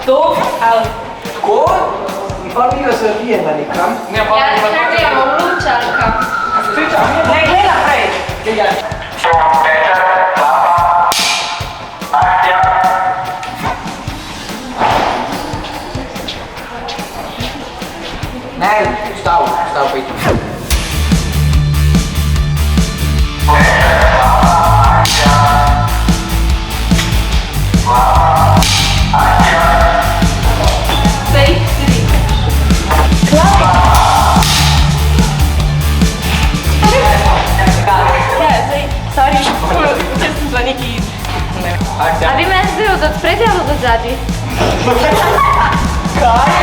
To? Ali? Tako? In pa mi ga zavijemo nekam. Ja, čakajmo, lučarka. Ne, glej naprej. Gledaj. Ne, stav, pejte. Sej, sedi. Klapi. Ja, sej, sorry, če sem bila neki... A vi me zdaj od odspredja ali od odzadnji? Kaj?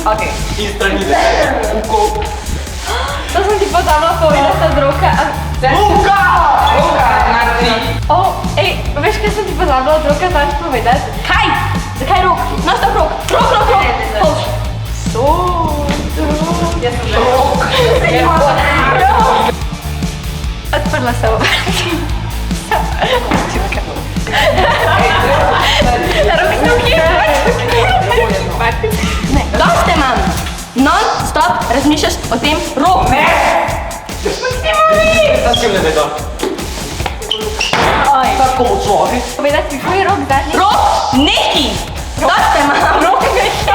Okej. In stranile. Uko. To sem ti pozabila povedati od roka. Luka! Luka, na ti. Ej, veš, kaj sem ti pozabila od roka znaš povedati? Kaj? Zakaj rok? Naš tak rok. Rok. Polž. Jaz sem že. Rok. Odprla se v vrti. Čutka. Roki. Ne, dosti imam. Non-stop razmišljaš o tem roku. Ne! Sad si vlede do. Tako odzori. Povedati, tvoj rok zadnji? Rok, neki! Dosti imam. Rok neki.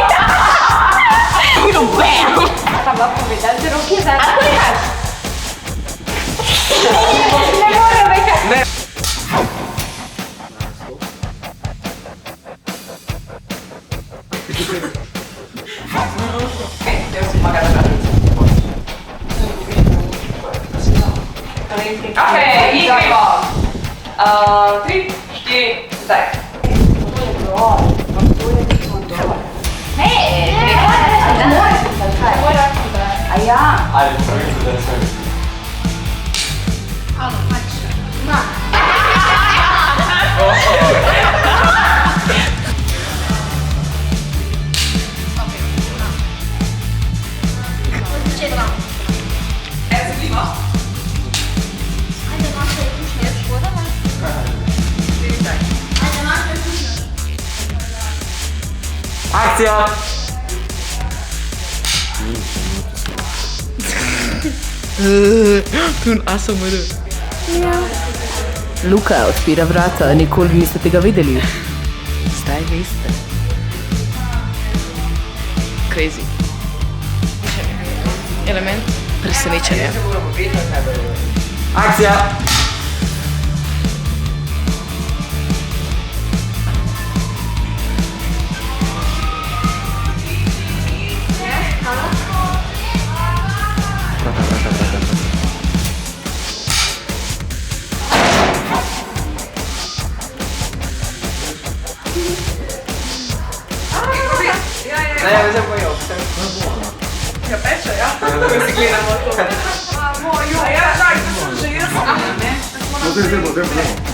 Bam! Kaj bila povedati, rok je zadnji? Ako ne kaš? Ne morem nekaj. Ne. Okej, idemo. 3, 4, zdaj. Hej, a ja. Ali pravico, da se vidi. Akcija! Tun ASMR. Luka odpira vrata, nikoli niste tega videli. Zdaj veste. Crazy. Element presenečenja. Akcija! Ne, ja se pojel. Ja, peče, ja. Ko si gledamo to. Ja, tak, to sem že jaz. Ne?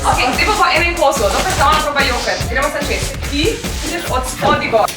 Ok, zdaj pa po enem kosu, dokaj se ona proba jokati. Gremo se čez. Ti ideš od spodi gor.